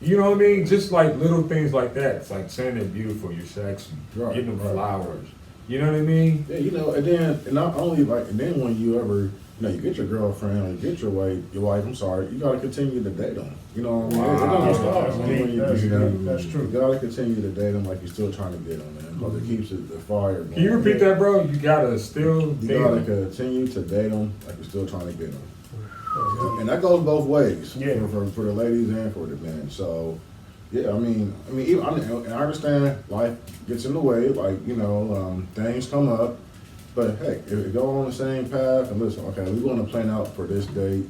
You know what I mean? Just like little things like that. It's like saying they're beautiful. You're sexy. Right, Getting them right, flowers. You know what I mean? Yeah, you know, and then and not only like, and then when you ever, you get your girlfriend or you get your wife, I'm sorry, you gotta continue to date them. You know what I mean? It doesn't stop. That's I mean, when you deep. do that. That's true. You gotta continue to date them like you're still trying to get them, man, because it keeps the fire going. Can you repeat that, bro? You gotta still You date gotta them. continue to date them like you're still trying to get them. And that goes both ways, Yeah. for the ladies and for the men. So, yeah, I mean, even, and I understand life gets in the way, like, things come up. But heck, if it go on the same path and listen, okay, we're going to plan out for this date.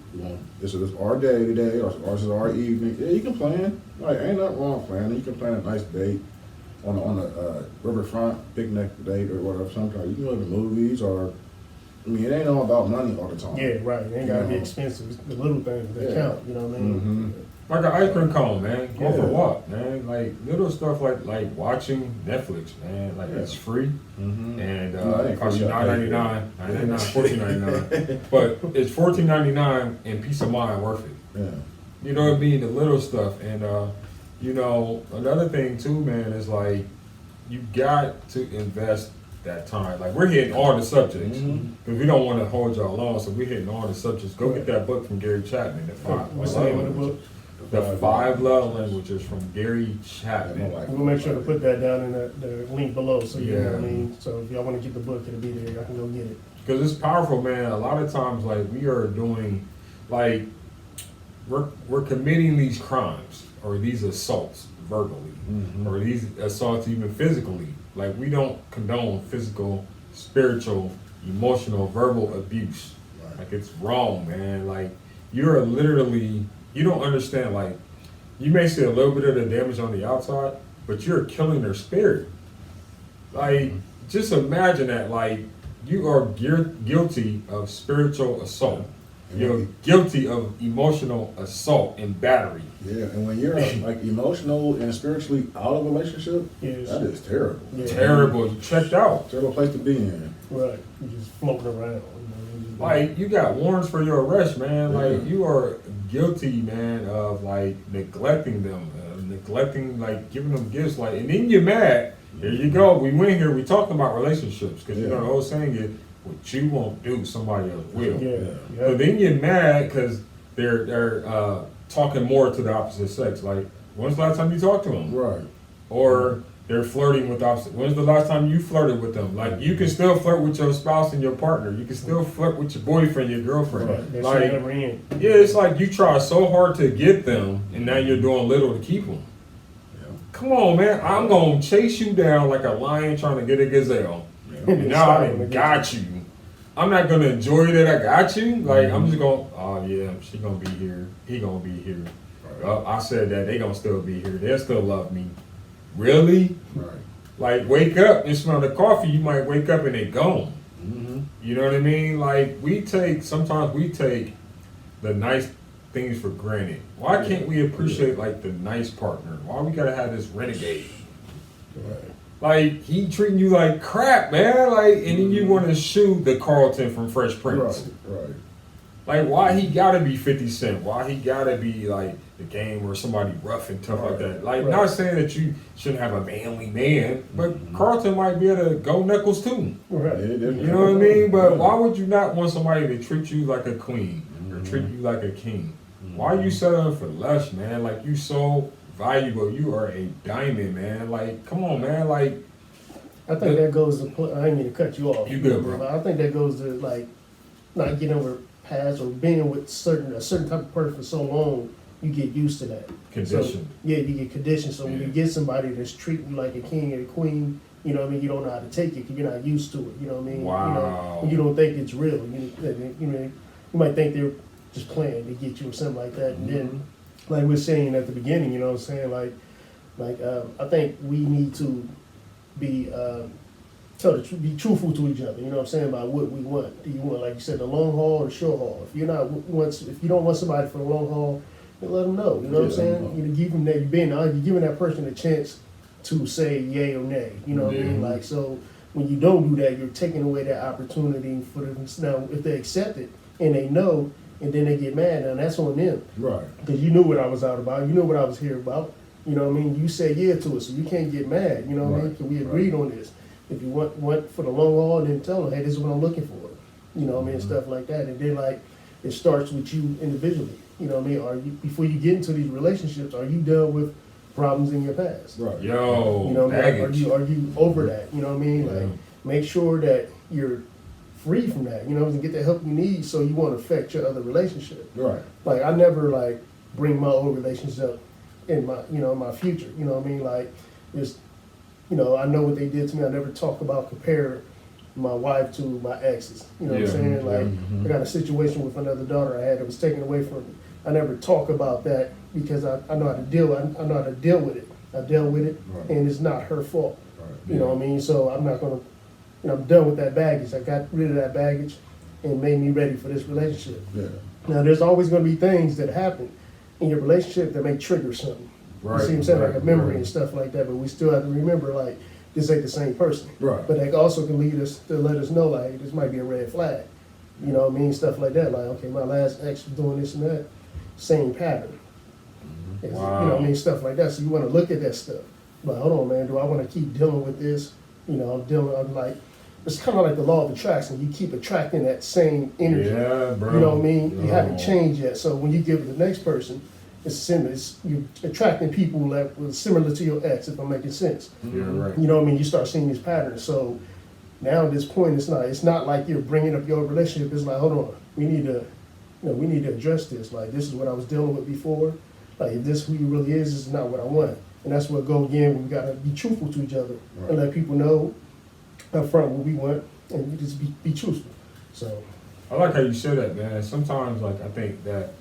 This is our day today, or this is our evening. Yeah, you can plan. Like, ain't nothing wrong with planning. You can plan a nice date on a riverfront picnic date or whatever. Sometimes you can go to the movies or. I mean, it ain't all about money all the time. Yeah, right. It ain't gotta be expensive. It's the little things that count. You know what I mean? Mm-hmm. Like an ice cream cone, man. Go for a Yeah. walk, man. Like little stuff like watching Netflix, man. Like it's free. Mm-hmm. And No, it it ain't costs you free. $9.99, $14.99. But it's $14.99 and peace of mind worth it. Yeah. You know what I mean? The little stuff. And another thing too, man, is like you got to invest that time. Like we're hitting all the subjects because we don't want to hold y'all long, so we're hitting all the subjects. Go get that book from Gary Chapman. What's the name of the book? The 5 Love Languages from Gary Chapman. We'll make sure to put that down in the link below, so you know what I Yeah. mean. So if y'all want to get the book, it'll be there. Y'all can go get it. Because it's powerful, man. A lot of times, like we are doing, like we're committing these crimes or these assaults verbally, or these assaults even physically. Like we don't condone physical, spiritual, emotional, verbal abuse. Right. Like it's wrong, man. Like you're literally, you don't understand. Like you may see a little bit of the damage on the outside, but you're killing their spirit. Like just imagine that. Like you are guilty of spiritual assault. You're guilty of emotional assault and battery. Yeah, and when you're like emotional and spiritually out of a relationship, Yes. that is terrible. Yeah. Terrible. You checked out. Terrible place to be in. Right. You just floating around. You know, you just- Like you got warrants for your arrest, man. Yeah. Like you are guilty, man, of like neglecting them, like giving them gifts, like, and then you're mad. Here you go. We went here. We talking about relationships because you know the whole saying is, what you won't do, somebody else will. Yeah. But then you're mad because they're talking more to the opposite sex. Like, when's the last time you talked to them? Right. Or they're flirting with opposite. When's the last time you flirted with them? Like, you can still flirt with your spouse and your partner. You can still flirt with your boyfriend, your girlfriend. Right. That shit Like, never end. yeah, it's like you try so hard to get them, and now you're doing little to keep them. Yeah. Come on, man. I'm gonna chase you down like a lion trying to get a gazelle. And now I done got you. I'm not gonna enjoy that I got you. Like I'm just gonna, oh yeah, she gonna be here. He gonna be here. I said that they gonna still be here. They'll still love me. Really? Right. Like wake up and smell the coffee. You might wake up and they gone. Mm-hmm. You know what I mean? Like sometimes we take the nice things for granted. Why can't we appreciate like the nice partner? Why we gotta have this renegade? Right. Like he treating you like crap, man. Like, and then you want to shoot the Carlton from Fresh Prince. Right. Like, why he gotta be 50 Cent? Why he gotta be like the Game or somebody rough and tough like that? Like, not saying that you shouldn't have a manly man, but Carlton might be able to go knuckles too. Right. Yeah, You know what I mean? But why would you not want somebody to treat you like a queen or treat you like a king? Why you settling for less, man? Like, you so valuable. You are a diamond, man. Like, come on, man. Like, I think that goes to, I didn't mean to cut you off. You good, bro. But I think that goes to like, not getting over past or being with a certain type of person for so long, you get used to that. conditioned. So, yeah, you get conditioned. So when you get somebody that's treating you like a king or a queen, you know what I mean, you don't know how to take it because you're not used to it. You know what I mean? Wow. You don't think it's real. You might think they're just playing to get you or something like that. And then, like we were saying at the beginning, you know what I'm saying? I think we need to be be truthful to each other. You know what I'm saying, about what we want. Do you want, like you said, the long haul or short haul? If you don't want somebody for the long haul, then let them know. You know what I'm saying? You give them that. You're giving that person a chance to say yay or nay. You know what I mean? Like, so when you don't do that, you're taking away that opportunity for them. Now, if they accept it and they know, and then they get mad, now that's on them. Right. Because you knew what I was out about. You knew what I was here about. You know what I mean? You said yeah to it, so you can't get mad. You know what I mean? Because we agreed on this. If you want for the long haul, then tell them, hey, this is what I'm looking for. You know what I mean? Stuff like that. And then, like, it starts with you individually. You know what I mean? Are you, before you get into these relationships, are you done with problems in your past? Right. Yo, You know what I mean? baggage. Are you over that? You know what I mean? Like, make sure that you're free from that. You know, and get the help you need, so you won't affect your other relationship. Right. Like, I never like bring my old relations up in my my future. You know what I mean? Like, just, I know what they did to me. I never talk about compare my wife to my exes. You know what I'm saying? Like, I got a situation with another daughter I had that was taken away from me. I never talk about that because I know how to deal. I know how to deal with it. I dealt with it, and it's not her fault. Right. You know what I mean? So I'm not gonna. I'm done with that baggage. I got rid of that baggage, and made me ready for this relationship. Yeah. Now, there's always going to be things that happen in your relationship that may trigger something. Right, You see what I'm saying? Like a memory right. and stuff like that, but we still have to remember, like, this ain't the same person. Right. But that also can lead us to let us know, like, this might be a red flag. You know what I mean? Stuff like that. Like, okay, my last ex was doing this and that. Same pattern. You know what I mean? Stuff like that. So you want to look at that stuff. Like, hold on, man, do I want to keep dealing with this? I'm like, it's kind of like the law of attraction. You keep attracting that same energy. Yeah, bro. You know what I mean? You Yo. haven't changed yet. So when you give it to the next person, it's similar. You're attracting people that were similar to your ex, if I'm making sense. Yeah, right. You know what I mean? You start seeing these patterns. So now at this point, it's not like you're bringing up your relationship. It's like, hold on, we need to address this. Like, this is what I was dealing with before. Like, if this who you really is not what I want. And that's where go again. We gotta be truthful to each other and let people know up front what we want, and you just be truthful. So I like how you said that, man. Sometimes, like, I think that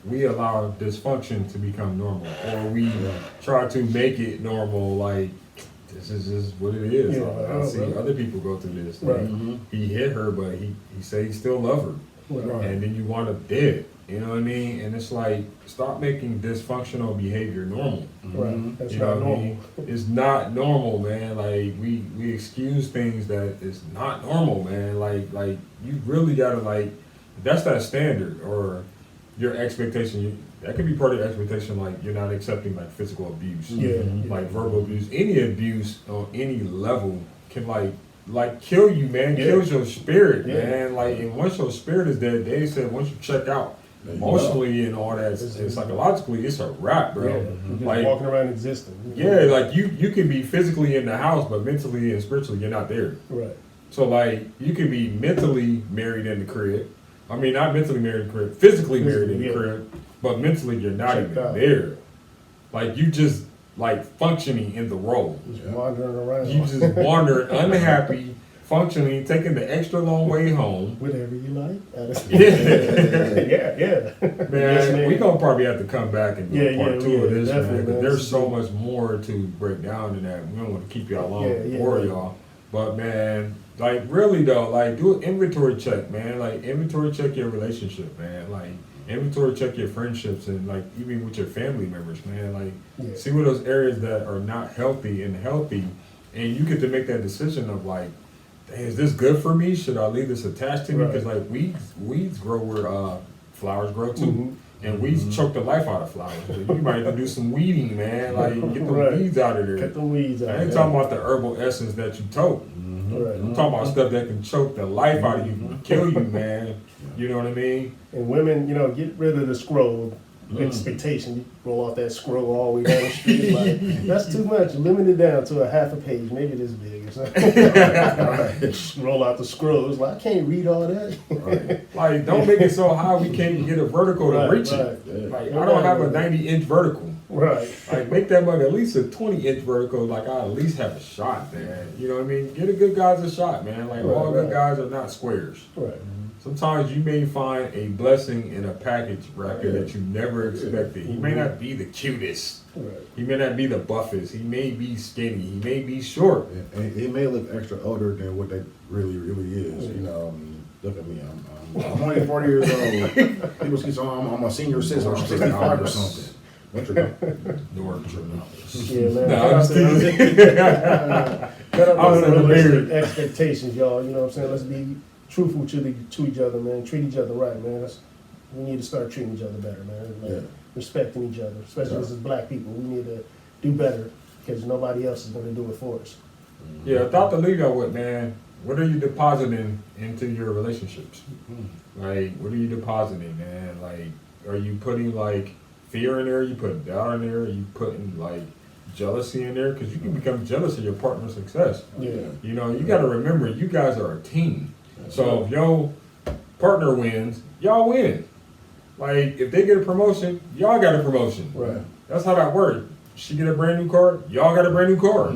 we allow dysfunction to become normal, or we try to make it normal. Like, this is just what it is. Yeah, I see other people go through this. Like, he hit her, but he say he still love her, and then you wind up dead. You know what I mean? And it's like, stop making dysfunctional behavior normal. right, that's You know not what I normal. mean? It's not normal, man. Like, we excuse things that is not normal, man. Like you really gotta, like, that's that standard or your expectation. That could be part of your expectation. Like, you're not accepting like physical abuse, like verbal abuse. Any abuse on any level can like kill you, man. Kills your spirit, man. Like, and once your spirit is dead, they said once you check out emotionally and all that, and psychologically, it's a wrap, bro. Just Like, walking around existing. yeah, like you can be physically in the house, but mentally and spiritually you're not there. Right. So, like, you can be mentally married in the crib. I mean, not mentally married in the crib, physically married in the crib, but mentally you're not Checked even out. there. Like, you just like functioning in the role. Just wandering around. You just wandering, unhappy, functioning, taking the extra long way home. Whatever you like. Yeah. yeah. Man, Yes, we gonna probably have to come back and do part two of this, man. definitely, Because man. there's so much more to break down than that. We don't want to keep y'all long before y'all. But man, like, really though, like, do an inventory check, man. Like, inventory check your relationship, man. Like, inventory check your friendships, and like even with your family members, man. Like, see where those areas that are not healthy and healthy, and you get to make that decision of like, "Hey, is this good for me? Should I leave this attached to me?" Right. Because like weeds grow where flowers grow too. Mhm. And weeds choke the life out of flowers. So you might have to do some weeding, man. Like get the Right. weeds out of there. Cut the weeds out. I ain't talking about the herbal essence that you tote. Right. I'm talking about stuff that can choke the life out of you, kill you, man. You know what I mean? And women, you know, get rid of the scroll expectation. You roll off that scroll all the way down the street. Like, that's too much. Limit it down to a half a page, maybe this big or something. Roll out the scroll. It's like, I can't read all that. Like, don't make it so high we can't get a vertical to Right, reach right. it. Like, I don't have a 90-inch vertical. Right. Like, make that mug at least a 20-inch vertical. Like, I at least have a shot, man. You know what I mean? Get a good guys a shot, man. Like, Right, all good right. guys are not squares. Right. Sometimes you may find a blessing in a package wrapping that you never expected. He may not be the cutest. Right. He may not be the buffest. He may be skinny. He may be short. And it may look extra older than what they really is. You know, I mean, look at me. I'm only 40 years old. People keep saying I'm a senior citizen. I'm 65 or something. What's your Yeah, man. No, Cut I'm out just the- kidding. cut out I was the in the unrealistic beard. expectations, y'all. You know what I'm saying? Let's be truthful to each other, man. Treat each other right, man. We need to start treating each other better, man. Like, Yeah. respecting each other, especially as black people. We need to do better because nobody else is going to do it for us. Yeah, a thought to leave y'all with, man. What are you depositing into your relationships? Like, what are you depositing, man? Like, are you putting like fear in there? You putting doubt in there? Are you putting like jealousy in there? Because you can become jealous of your partner's success. Yeah. You know, you got to remember, you guys are a team. So if your partner wins, y'all win. Like, if they get a promotion, y'all got a promotion. Right. That's how that works. She get a brand new car, y'all got a brand new car.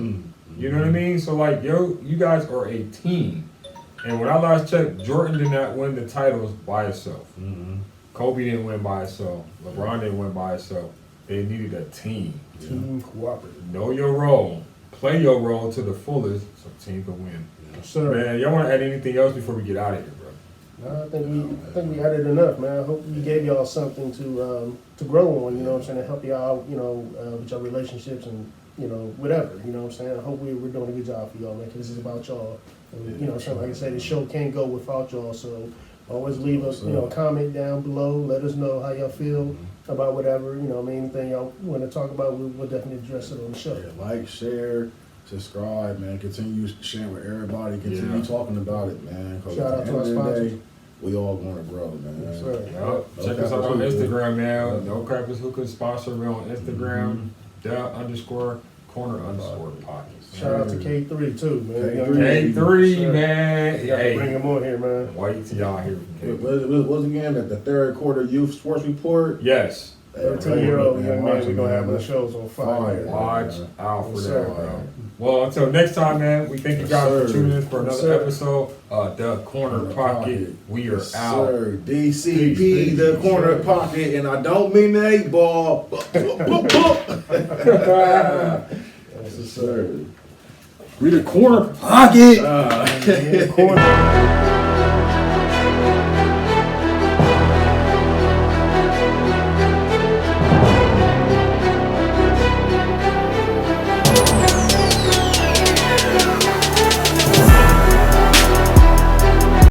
You know what I mean? So like, you guys are a team. And when I last checked, Jordan did not win the titles by himself. Kobe didn't win by himself. LeBron didn't win by himself. They needed a team. Team cooperative. Know your role. Play your role to the fullest so team can win. Yes, sir. Man, y'all want to add anything else before we get out of here, bro? No, I think we added enough, man. I hope we gave y'all something to grow on. You know what I'm saying? To help y'all out, you know, with your relationships and you know whatever. You know what I'm saying? I hope we're doing a good job for y'all, man. Because this is about y'all. And, you know, so like I said, the show can't go without y'all. So always leave us, you know, a comment down below. Let us know how y'all feel about whatever. You know, I mean, anything y'all want to talk about, we'll definitely address it on the show. Yeah, like, share, subscribe, man. Continue sharing with everybody. Continue talking about it, man. 'Cause Shout at out the to end our of the sponsors. day, we all want to grow, man. That's right. Yup. Check us out on Instagram now. No Crap is Hookah sponsor me on Instagram. _corner_pockets. Shout out to K3 too, man. K3, Sure. man. You gotta bring Hey, him on here, man. wait till y'all hear from What's again the third quarter youth sports report? Yes. 13-year-old young man we're gonna have on the shows on fire. Watch out for Yes, that, sir. bro. Well, until next time, man, we thank you guys for Yes, tuning in sir. for Yes, another sir. episode of The Corner Pocket. We are Yes, out. Sir. DCP, Peace, the peace, corner sir. pocket, and I don't mean the 8-ball. Yes, sir. We the Corner Pocket. In the corner.